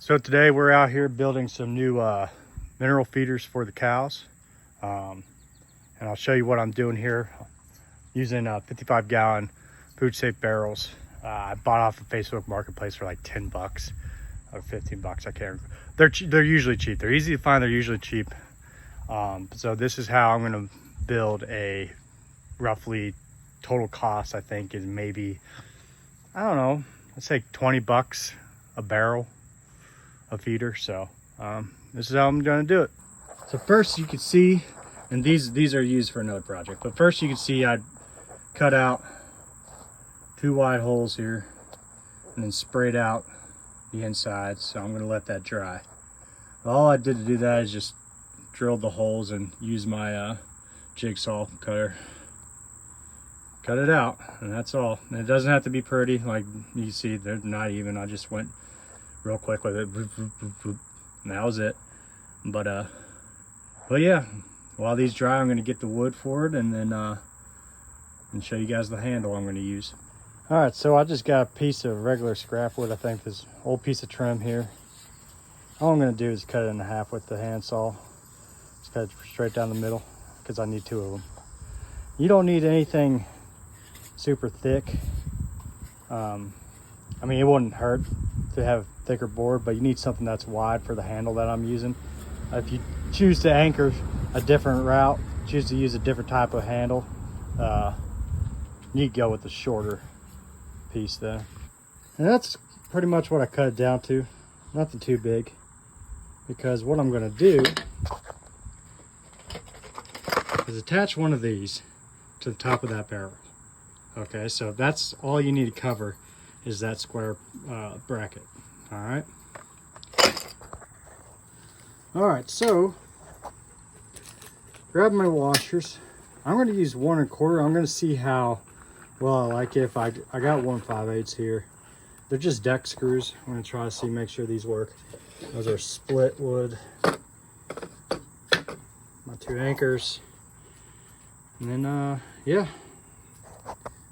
So today we're out here building some new mineral feeders for the cows. And I'll show you what I'm doing here using 55-gallon food safe barrels. I bought off of Facebook Marketplace for like 10 bucks or 15 bucks. I can't remember. They're usually cheap. They're easy to find. They're usually cheap. So this is how I'm going to build a roughly total cost. I think is maybe, I don't know, let's say 20 bucks a barrel. A feeder. So this is how I'm going to do it. So first you can see, and these are used for another project, but first you can see I cut out 2 wide holes here and then sprayed out the inside. So I'm going to let that dry. All I did to do that is just drilled the holes and used my jigsaw cutter, cut it out, and that's all. And it doesn't have to be pretty, like you see they're not even. I just went real quick with it, and that was it. But yeah, while these dry, I'm going to get the wood for it and then and show you guys the handle I'm going to use. All right, so I just got a piece of regular scrap wood. I think this old piece of trim here. All I'm going to do is cut it in half with the handsaw. Just cut it straight down the middle because I need 2 of them. You don't need anything super thick. I mean, it wouldn't hurt to have thicker board, but you need something that's wide for the handle that I'm using. If you choose to anchor a different route, choose to use a different type of handle, you go with the shorter piece there. And that's pretty much what I cut it down to. Nothing too big, because what I'm going to do is attach one of these to the top of that barrel. Okay, so that's all you need to cover is that square bracket. All right, so grab my washers. I'm going to use 1 1/4. I'm going to see how well I like it. If I got 1 5/8 here. They're just deck screws. I'm going to try to see, make sure these work. Those are split wood. My 2 anchors. And then, yeah,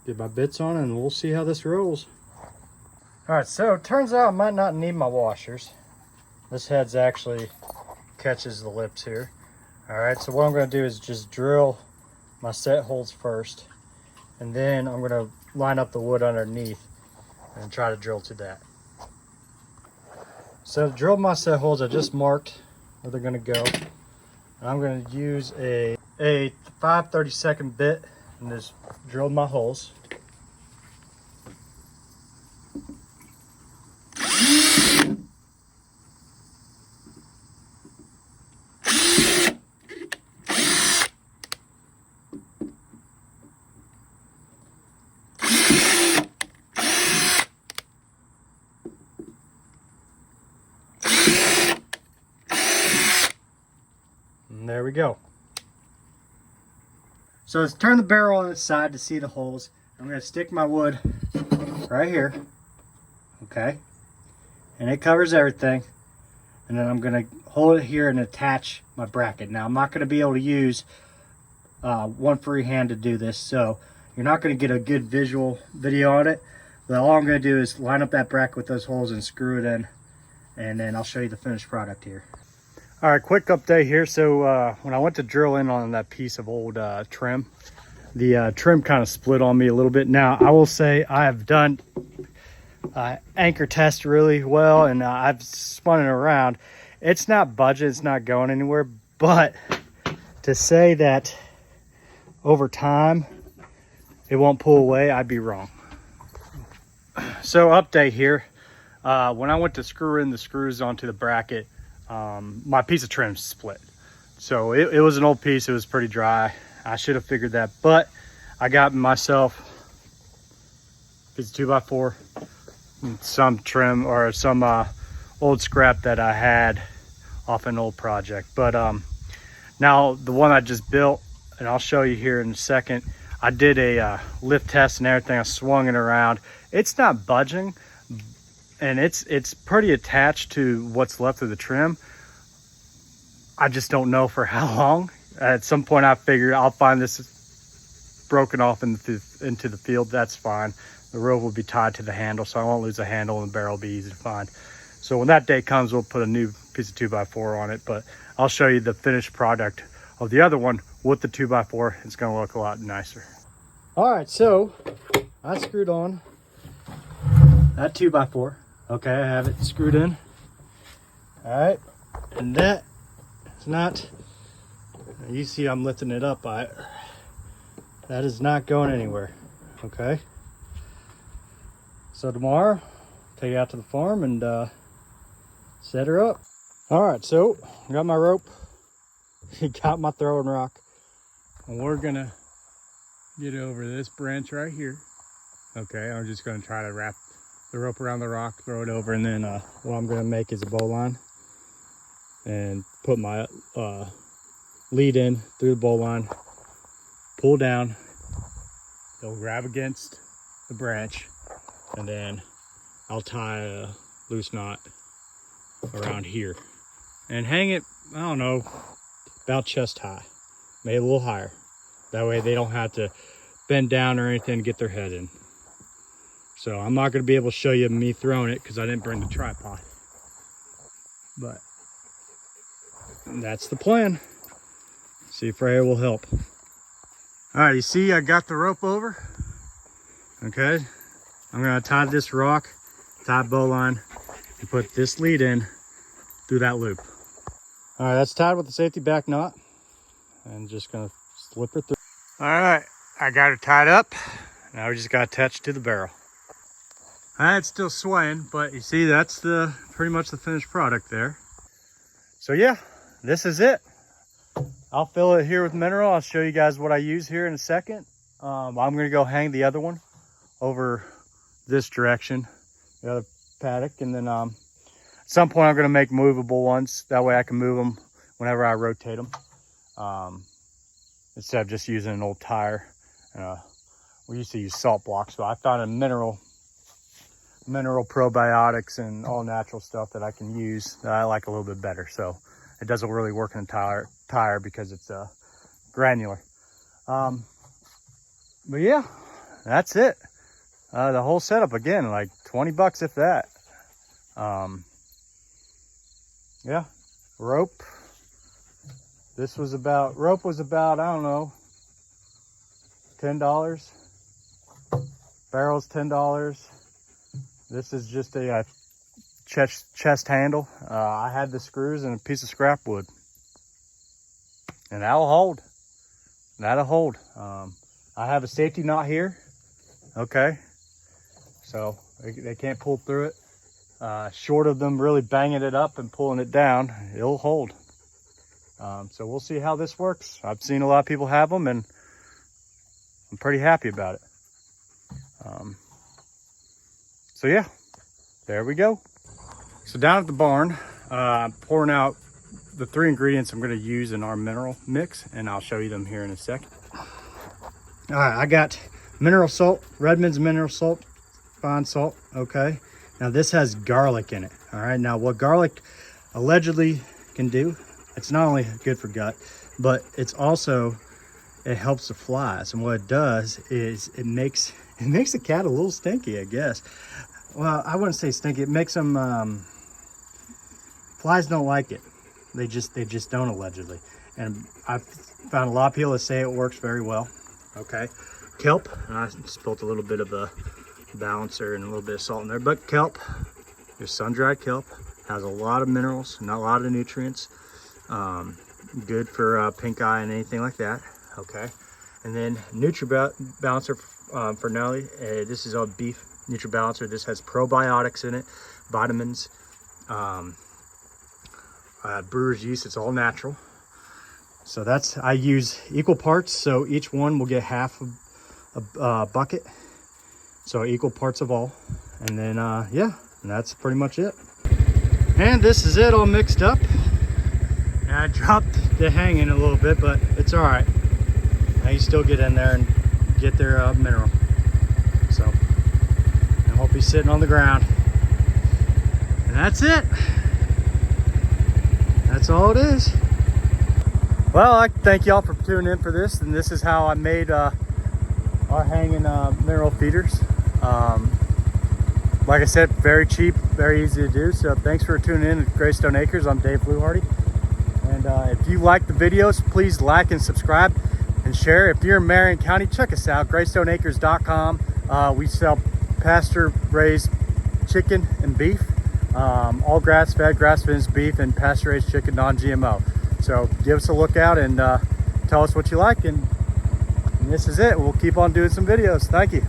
get my bits on and we'll see how this rolls. All right, so it turns out I might not need my washers. This head's actually catches the lips here. All right, so what I'm going to do is just drill my set holes first, and then I'm going to line up the wood underneath and try to drill to that. So to drill my set holes, I just marked where they're going to go. And I'm going to use a 5/32 bit and just drill my holes. And there we go. So let's turn the barrel on its side to see the holes. I'm going to stick my wood right here. Okay. And it covers everything. And then I'm going to hold it here and attach my bracket. Now I'm not going to be able to use one free hand to do this, so you're not going to get a good visual video on it. But all I'm going to do is line up that bracket with those holes and screw it in. And then I'll show you the finished product here. All right, quick update here. So when I went to drill in on that piece of old trim, the trim kind of split on me a little bit. Now, I will say I have done anchor test really well, and I've spun it around. It's not budget, it's not going anywhere, but to say that over time it won't pull away, I'd be wrong. So update here. When I went to screw in the screws onto the bracket, my piece of trim split. So it was an old piece. It was pretty dry. I should have figured that, but I got myself a piece of 2x4, some trim or some old scrap that I had off an old project. But now the one I just built, and I'll show you here in a second, I did a lift test and everything. I swung it around. It's not budging, and it's pretty attached to what's left of the trim. I just don't know for how long. At some point I figured I'll find this broken off into the field. That's fine. The rope will be tied to the handle, so I won't lose the handle, and the barrel will be easy to find. So when that day comes, we'll put a new piece of 2x4 on it, but I'll show you the finished product of the other one with the 2x4. It's gonna look a lot nicer. All right, so I screwed on that 2x4. Okay, I have it screwed in. All right, and that is not, you see I'm lifting it up, that is not going anywhere, okay? So tomorrow, take it out to the farm and set her up. All right, so I got my rope, got my throwing rock, and we're gonna get over this branch right here. Okay, I'm just gonna try to wrap the rope around the rock, throw it over, and then what I'm gonna make is a bow line and put my lead in through the bow line, pull down, it'll grab against the branch, and then I'll tie a loose knot around here and hang it, I don't know, about chest high, maybe a little higher. That way they don't have to bend down or anything to get their head in. So I'm not going to be able to show you me throwing it because I didn't bring the tripod. But that's the plan. See if Freya will help. All right, you see I got the rope over. Okay, I'm going to tie this rock, tie bow line, and put this lead in through that loop. All right, that's tied with the safety back knot. And just going to slip her through. All right, I got her tied up. Now we just got attached to the barrel. It's still swaying, but you see that's pretty much the finished product there. So yeah, this is it. I'll fill it here with mineral. I'll show you guys what I use here in a second. I'm gonna go hang the other one over this direction, the other paddock, and then at some point I'm gonna make movable ones. That way I can move them whenever I rotate them, instead of just using an old tire. We used to use salt blocks, but I found a mineral probiotics and all natural stuff that I can use that I like a little bit better. So it doesn't really work in a tire because it's granular. But yeah, that's it. The whole setup, again, like 20 bucks if that. Yeah, rope. Rope was about, I don't know, $10. Barrel's $10. This is just a chest handle. I had the screws and a piece of scrap wood, and that'll hold. I have a safety knot here. Okay, so they can't pull through it. Short of them really banging it up and pulling it down, it'll hold. So we'll see how this works. I've seen a lot of people have them, and I'm pretty happy about it. So yeah, there we go. So down at the barn, I'm pouring out the 3 ingredients I'm going to use in our mineral mix, and I'll show you them here in a second. All right, I got mineral salt, Redmond's mineral salt, fine salt. Okay, now this has garlic in it. All right, now what garlic allegedly can do, it's not only good for gut, but it helps the flies. And what it does is it makes the cat a little stinky, I guess. Well, I wouldn't say stinky. It makes them, flies don't like it. They just don't, allegedly. And I've found a lot of people that say it works very well. Okay. Kelp, I spilled a little bit of a balancer and a little bit of salt in there, but kelp, your sun-dried kelp, has a lot of minerals, not a lot of nutrients. Good for pink eye and anything like that. Okay. And then NutriBalancer for Nelly. This is a beef NutriBalancer. This has probiotics in it, vitamins, brewer's yeast. It's all natural. So I use equal parts. So each one will get half a bucket. So equal parts of all. And then, yeah, and that's pretty much it. And this is it all mixed up. And I dropped the hanging a little bit, but it's all right. Now you still get in there and get their mineral. So I won't be sitting on the ground. And that's it. That's all it is. Well, I'd like to thank y'all for tuning in for this. And this is how I made our hanging mineral feeders. Like I said, very cheap. very easy to do. So thanks for tuning in to Graystone Acres. I'm Dave Bluehardy. And if you like the videos, please like and subscribe and share. If you're in Marion County, check us out, graystoneacres.com. We sell pasture raised chicken and beef, all grass-fed, grass-finished beef, and pasture raised chicken, non-GMO. So give us a look out and tell us what you like, and this is it. We'll keep on doing some videos. Thank you.